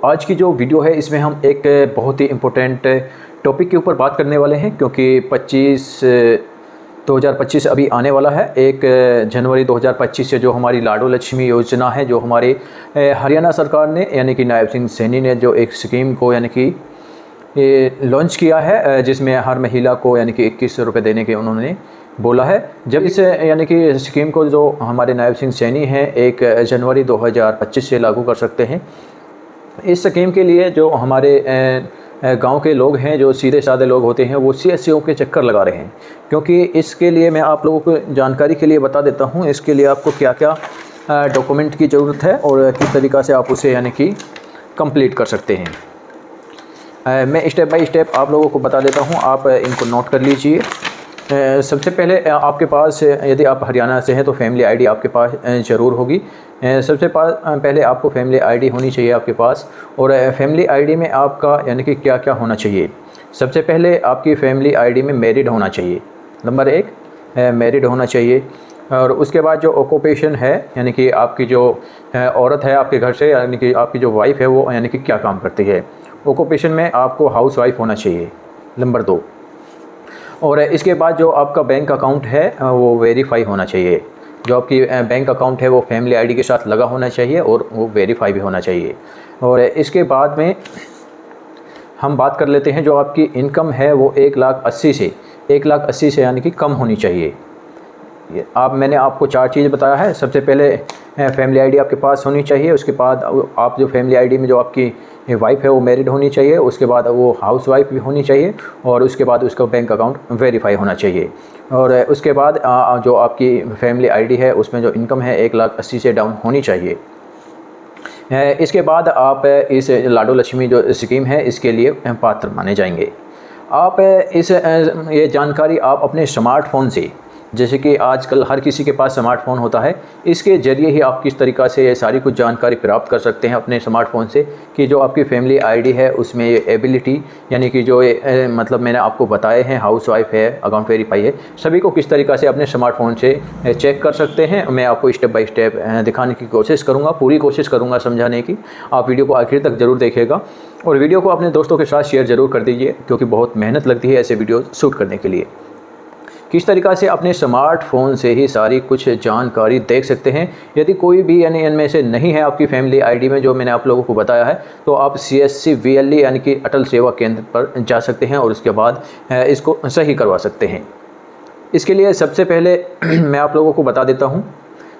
आज की जो वीडियो है इसमें हम एक बहुत ही इम्पोर्टेंट टॉपिक के ऊपर बात करने वाले हैं, क्योंकि 2025 अभी आने वाला है। 1 जनवरी 2025 से जो हमारी लाडो लक्ष्मी योजना है, जो हमारे हरियाणा सरकार ने यानी कि नायब सिंह सैनी ने जो एक स्कीम को यानी कि लॉन्च किया है, जिसमें हर महिला को यानी कि 2100 रुपये देने के उन्होंने बोला है। जब इस यानी कि स्कीम को जो हमारे नायब सिंह सैनी हैं 1 जनवरी 2025 से लागू कर सकते हैं। इस स्कीम के लिए जो हमारे गांव के लोग हैं, जो सीधे साधे लोग होते हैं, वो CSO के चक्कर लगा रहे हैं। क्योंकि इसके लिए मैं आप लोगों को जानकारी के लिए बता देता हूं, इसके लिए आपको क्या क्या डॉक्यूमेंट की ज़रूरत है और किस तरीक़ा से आप उसे यानी कि कंप्लीट कर सकते हैं। मैं स्टेप बाय स्टेप आप लोगों को बता देता हूं, आप इनको नोट कर लीजिए। सबसे पहले आपके पास, यदि आप हरियाणा से हैं तो फैमिली आईडी आपके पास ज़रूर होगी। सबसे पहले आपको फैमिली आईडी होनी चाहिए आपके पास। और फैमिली आईडी में आपका यानी कि क्या क्या होना चाहिए। सबसे पहले आपकी फैमिली आईडी में मैरिड होना चाहिए। नंबर 1 मैरिड होना चाहिए। और उसके बाद जो ऑक्यूपेशन है, यानी कि आपकी जो औरत है आपके घर से, यानी कि आपकी जो वाइफ है वो यानी कि क्या काम करती है। ऑक्यूपेशन में आपको हाउस वाइफ होना चाहिए। नंबर 2, और इसके बाद जो आपका बैंक अकाउंट है वो वेरीफाई होना चाहिए। जो आपकी बैंक अकाउंट है वो फैमिली आईडी के साथ लगा होना चाहिए और वो वेरीफाई भी होना चाहिए। और इसके बाद में हम बात कर लेते हैं, जो आपकी इनकम है वो 1,80,000 से यानी कि कम होनी चाहिए। मैंने आपको 4 चीज़ बताया है। सबसे पहले फैमिली आईडी आपके पास होनी चाहिए। उसके बाद आप जो फैमिली आईडी में जो आपकी वाइफ है वो मैरिड होनी चाहिए। उसके बाद वो हाउस वाइफ भी होनी चाहिए। और उसके बाद उसका बैंक अकाउंट वेरीफाई होना चाहिए। और उसके बाद जो आपकी फैमिली आईडी है उसमें जो इनकम है 1,80,000 से डाउन होनी चाहिए। इसके बाद आप इस लाडो लक्ष्मी जो स्कीम है इसके लिए पात्र माने जाएंगे। आप ये जानकारी आप अपने स्मार्टफोन से, जैसे कि आजकल हर किसी के पास स्मार्टफ़ोन होता है, इसके ज़रिए ही आप किस तरीक़ा से ये सारी कुछ जानकारी प्राप्त कर सकते हैं अपने स्मार्टफ़ोन से, कि जो आपकी फैमिली आईडी है उसमें ये एबिलिटी यानी कि जो ये मतलब मैंने आपको बताए हैं, हाउस वाइफ है, अकाउंट वेरीफाई है, सभी को किस तरीक़ा से अपने स्मार्टफ़ोन से चेक कर सकते हैं। मैं आपको स्टेप बाय स्टेप दिखाने की कोशिश करूँगा, पूरी कोशिश करूँगा समझाने की। आप वीडियो को आखिर तक ज़रूर देखिएगा और वीडियो को अपने दोस्तों के साथ शेयर ज़रूर कर दीजिए, क्योंकि बहुत मेहनत लगती है ऐसे वीडियो शूट करने के लिए। किस तरीक़ा से अपने स्मार्टफ़ोन से ही सारी कुछ जानकारी देख सकते हैं। यदि कोई भी यानी इनमें से नहीं है आपकी फैमिली आईडी में जो मैंने आप लोगों को बताया है, तो आप CSC VLE यानी कि अटल सेवा केंद्र पर जा सकते हैं और उसके बाद इसको सही करवा सकते हैं। इसके लिए सबसे पहले मैं आप लोगों को बता देता हूँ।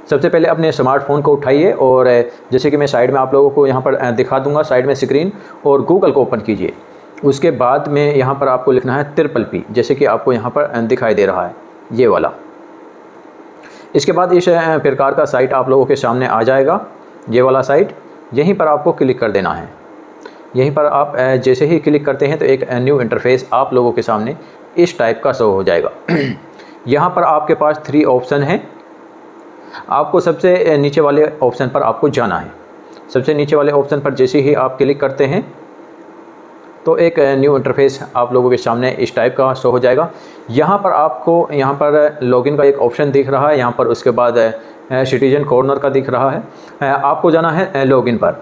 सबसे पहले अपने स्मार्टफ़ोन को उठाइए और जैसे कि मैं साइड में आप लोगों को यहाँ पर दिखा दूँगा, साइड में स्क्रीन, और गूगल को ओपन कीजिए। उसके बाद में यहाँ पर आपको लिखना है PPP, जैसे कि आपको यहाँ पर दिखाई दे रहा है ये वाला। इसके बाद इस प्रकार का साइट आप लोगों के सामने आ जाएगा, ये वाला साइट। यहीं पर आपको क्लिक कर देना है। यहीं पर आप जैसे ही क्लिक करते हैं तो एक न्यू इंटरफेस आप लोगों के सामने इस टाइप का शो हो जाएगा। यहाँ पर आपके पास 3 ऑप्शन हैं। आपको सबसे नीचे वाले ऑप्शन पर आपको जाना है। सबसे नीचे वाले ऑप्शन पर जैसे ही आप क्लिक करते हैं तो एक न्यू इंटरफेस आप लोगों के सामने इस टाइप का शो हो जाएगा। यहाँ पर आपको यहाँ पर लॉगिन का एक ऑप्शन दिख रहा है, यहाँ पर उसके बाद सिटीजन कॉर्नर का दिख रहा है। आपको जाना है लॉगिन पर।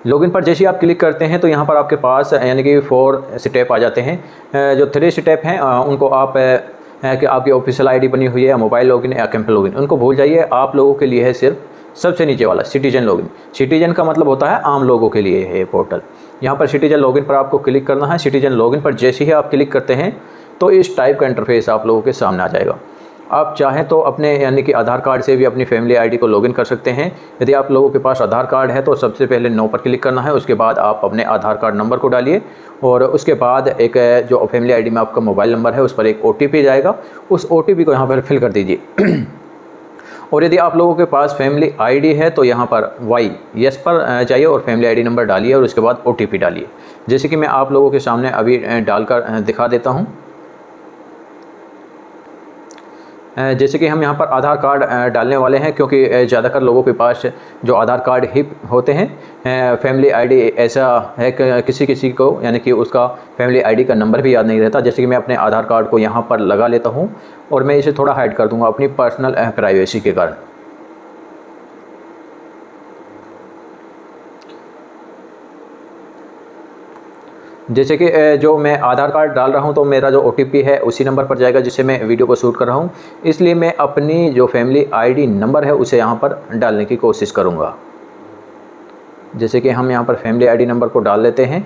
लॉगिन पर जैसे ही आप क्लिक करते हैं तो यहाँ पर आपके पास यानी कि 4 स्टेप आ जाते हैं। जो 3 स्टेप हैं उनको आप कि आपकी ऑफिशियल आईडी बनी हुई है, मोबाइल लॉगिन या कैंप लॉगिन, उनको भूल जाइए। आप लोगों के लिए है सिर्फ सबसे नीचे वाला सिटीजन लॉगिन। सिटीजन का मतलब होता है आम लोगों के लिए है ये पोर्टल। यहाँ पर सिटीजन लॉगिन पर आपको क्लिक करना है। सिटीजन लॉगिन पर जैसे ही आप क्लिक करते हैं तो इस टाइप का इंटरफेस आप लोगों के सामने आ जाएगा। आप चाहें तो अपने यानी कि आधार कार्ड से भी अपनी फैमिली आईडी को लॉगिन कर सकते हैं। यदि आप लोगों के पास आधार कार्ड है तो सबसे पहले नो पर क्लिक करना है। उसके बाद आप अपने आधार कार्ड नंबर को डालिए और उसके बाद एक जो फैमिली आईडी में आपका मोबाइल नंबर है उस पर एक OTP जाएगा। उस OTP को यहाँ पर फिल कर दीजिए। और यदि आप लोगों के पास फैमिली आईडी है तो यहाँ पर यस पर जाइए और फैमिली आईडी नंबर डालिए और उसके बाद OTP डालिए, जैसे कि मैं आप लोगों के सामने अभी डालकर दिखा देता हूँ। जैसे कि हम यहाँ पर आधार कार्ड डालने वाले हैं, क्योंकि ज़्यादातर लोगों के पास जो आधार कार्ड ही होते हैं। फैमिली आईडी ऐसा है कि किसी को यानी कि उसका फैमिली आईडी का नंबर भी याद नहीं रहता। जैसे कि मैं अपने आधार कार्ड को यहाँ पर लगा लेता हूँ और मैं इसे थोड़ा हाइड कर दूँगा अपनी पर्सनल प्राइवेसी के कारण। जैसे कि जो मैं आधार कार्ड डाल रहा हूं तो मेरा जो OTP है उसी नंबर पर जाएगा जिससे मैं वीडियो को शूट कर रहा हूं, इसलिए मैं अपनी जो फैमिली ID नंबर है उसे यहां पर डालने की कोशिश करूंगा। जैसे कि हम यहां पर फैमिली ID नंबर को डाल लेते हैं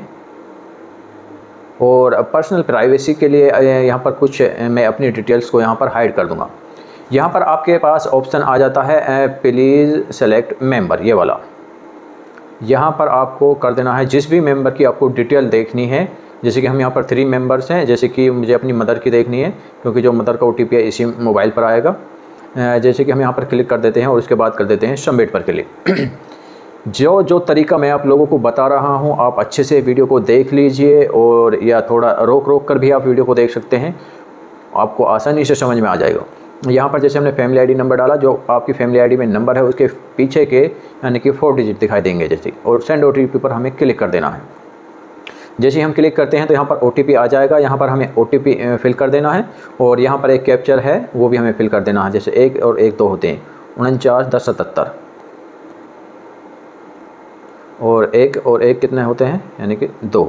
और पर्सनल प्राइवेसी के लिए यहाँ पर कुछ मैं अपनी डिटेल्स को यहाँ पर हाइड कर दूँगा। यहाँ पर आपके पास ऑप्शन आ जाता है प्लीज़ सेलेक्ट मेंबर, ये वाला। यहाँ पर आपको कर देना है जिस भी मेंबर की आपको डिटेल देखनी है। जैसे कि हम यहाँ पर 3 मेंबर्स हैं, जैसे कि मुझे अपनी मदर की देखनी है क्योंकि जो मदर का OTP है इसी मोबाइल पर आएगा। जैसे कि हम यहाँ पर क्लिक कर देते हैं और उसके बाद कर देते हैं सबमिट पर क्लिक। जो तरीका मैं आप लोगों को बता रहा हूं, आप अच्छे से वीडियो को देख लीजिए और या थोड़ा रोक कर भी आप वीडियो को देख सकते हैं, आपको आसानी से समझ में आ जाएगा। यहाँ पर जैसे हमने फैमिली ID नंबर डाला, जो आपकी फैमिली ID में नंबर है उसके पीछे के यानी कि 4 डिजिट दिखाई देंगे जैसे, और सेंड OTP पर हमें क्लिक कर देना है। जैसे हम क्लिक करते हैं तो यहाँ पर OTP आ जाएगा, यहाँ पर हमें OTP फिल कर देना है और यहाँ पर एक कैप्चर है वो भी हमें फिल कर देना है। जैसे 1 और 1 2 होते हैं, 491077 और 1 और 1 कितने होते हैं यानी कि 2।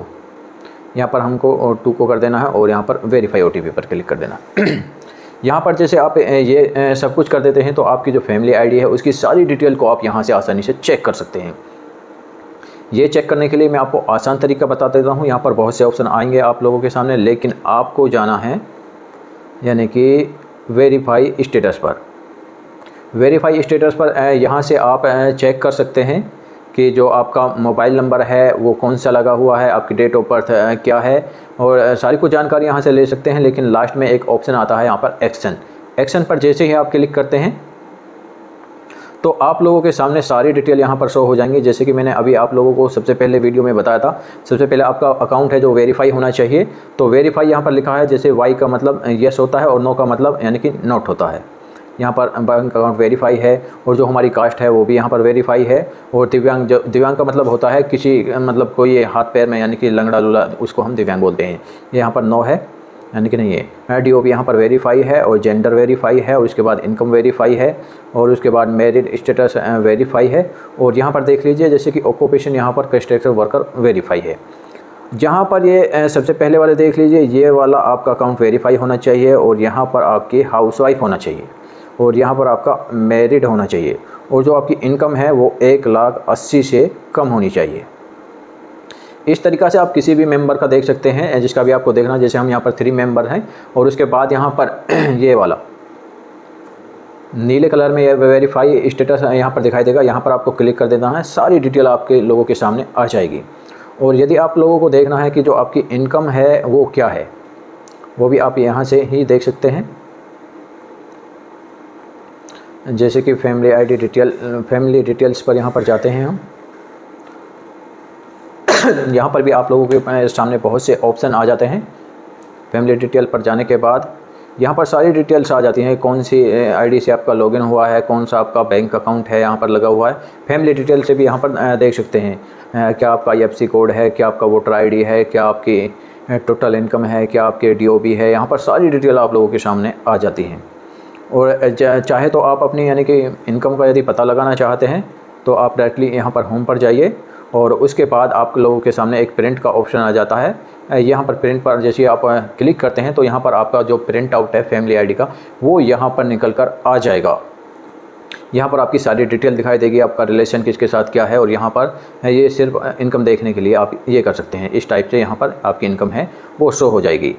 यहाँ पर हमको 2 को कर देना है और यहाँ पर वेरीफाई OTP पर क्लिक कर देना। यहाँ पर जैसे आप ये सब कुछ कर देते हैं तो आपकी जो फैमिली ID है उसकी सारी डिटेल को आप यहाँ से आसानी से चेक कर सकते हैं। ये चेक करने के लिए मैं आपको आसान तरीका बता देता हूँ। यहाँ पर बहुत से ऑप्शन आएंगे आप लोगों के सामने, लेकिन आपको जाना है यानी कि वेरीफाई स्टेटस पर। वेरीफाई स्टेटस पर यहाँ से आप चेक कर सकते हैं कि जो आपका मोबाइल नंबर है वो कौन सा लगा हुआ है, आपकी डेट ऑफ बर्थ क्या है, और सारी कुछ जानकारी यहाँ से ले सकते हैं। लेकिन लास्ट में एक ऑप्शन आता है यहाँ पर एक्शन पर जैसे ही आप क्लिक करते हैं तो आप लोगों के सामने सारी डिटेल यहाँ पर शो हो जाएंगी। जैसे कि मैंने अभी आप लोगों को सबसे पहले वीडियो में बताया था, सबसे पहले आपका अकाउंट है जो वेरीफाई होना चाहिए। तो वेरीफाई यहाँ पर लिखा है, जैसे वाई का मतलब येस होता है और नो का मतलब यानी कि नॉट होता है। यहाँ पर बैंक अकाउंट वेरीफाई है और जो हमारी कास्ट है वो भी यहाँ पर वेरीफाई है। और दिव्यांग, जो दिव्यांग का मतलब होता है किसी मतलब कोई हाथ पैर में यानी कि लंगड़ा लूला, उसको हम दिव्यांग बोलते हैं। ये यहाँ पर नो है यानी कि नहीं है। DOP यहाँ पर वेरीफाई है और जेंडर वेरीफाई है और उसके बाद इनकम वेरीफाई है और उसके बाद मैरिड स्टेटस वेरीफाई है। और यहाँ पर देख लीजिए जैसे कि ऑक्यूपेशन यहाँ पर कंस्ट्रक्शन वर्कर वेरीफाई है। जहाँ पर ये सबसे पहले वाले देख लीजिए, ये वाला आपका अकाउंट वेरीफाई होना चाहिए और यहाँ पर आपकी हाउसवाइफ होना चाहिए और यहाँ पर आपका मैरिड होना चाहिए और जो आपकी इनकम है वो 1,80,000 से कम होनी चाहिए। इस तरीक़ा से आप किसी भी मेंबर का देख सकते हैं जिसका भी आपको देखना। जैसे हम यहाँ पर 3 मेंबर हैं और उसके बाद यहाँ पर ये वाला नीले कलर में ये वेरीफाई स्टेटस यहाँ पर दिखाई देगा, यहाँ पर आपको क्लिक कर देना है। सारी डिटेल आपके लोगों के सामने आ जाएगी। और यदि आप लोगों को देखना है कि जो आपकी इनकम है वो क्या है, वो भी आप यहाँ से ही देख सकते हैं। जैसे कि फैमिली डिटेल्स पर यहाँ पर जाते हैं हम। यहाँ पर भी आप लोगों के सामने बहुत से ऑप्शन आ जाते हैं। फैमिली डिटेल पर जाने के बाद यहाँ पर सारी डिटेल्स आ जाती हैं, कौन सी ID से आपका लॉगिन हुआ है, कौन सा आपका बैंक अकाउंट है यहाँ पर लगा हुआ है। फैमिली डिटेल से भी यहाँ पर देख सकते हैं क्या आपका IFSC कोड है, क्या आपका वोटर ID है, क्या आपकी टोटल इनकम है, क्या आपके DOP है। यहाँ पर सारी डिटेल आप लोगों के सामने आ जाती हैं। और चाहे तो आप अपनी यानी कि इनकम का यदि पता लगाना चाहते हैं तो आप डायरेक्टली यहाँ पर होम पर जाइए और उसके बाद आप लोगों के सामने एक प्रिंट का ऑप्शन आ जाता है। यहाँ पर प्रिंट पर जैसे आप क्लिक करते हैं तो यहाँ पर आपका जो प्रिंट आउट है फैमिली ID का वो यहाँ पर निकल कर आ जाएगा। यहाँ पर आपकी सारी डिटेल दिखाई देगी, आपका रिलेशन किसके साथ क्या है। और यहाँ पर ये सिर्फ इनकम देखने के लिए आप ये कर सकते हैं। इस टाइप से यहाँ पर आपकी इनकम है वो शो हो जाएगी।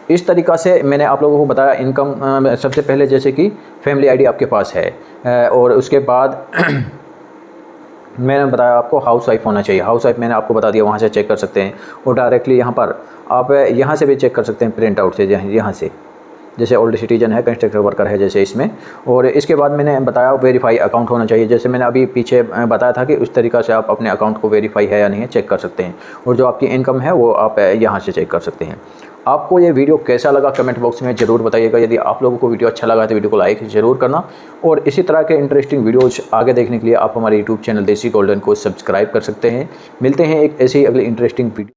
इस तरीक़ा से मैंने आप लोगों को बताया इनकम। सबसे पहले जैसे कि फैमिली ID आपके पास है और उसके बाद मैंने बताया आपको हाउसवाइफ होना चाहिए। हाउसवाइफ मैंने आपको बता दिया, वहाँ से चेक कर सकते हैं। और डायरेक्टली यहाँ पर आप यहाँ से भी चेक कर सकते हैं प्रिंट आउट से, यहाँ से जैसे ओल्ड सिटीजन है, कंस्ट्रक्टर वर्कर है जैसे इसमें। और इसके बाद मैंने बताया वेरीफाई अकाउंट होना चाहिए। जैसे मैंने अभी पीछे बताया था कि उस तरीक़ा से आप अपने अकाउंट को वेरीफाई है या नहीं है चेक कर सकते हैं। और जो आपकी इनकम है वो आप यहाँ से चेक कर सकते हैं। आपको ये वीडियो कैसा लगा कमेंट बॉक्स में ज़रूर बताइएगा। यदि आप लोगों को वीडियो अच्छा लगा तो वीडियो को लाइक ज़रूर करना। और इसी तरह के इंटरेस्टिंग वीडियोज़ आगे देखने के लिए आप हमारे यूट्यूब चैनल देसी गोल्डन को सब्सक्राइब कर सकते हैं। मिलते हैं एक ऐसी अगली इंटरेस्टिंग वीडियो।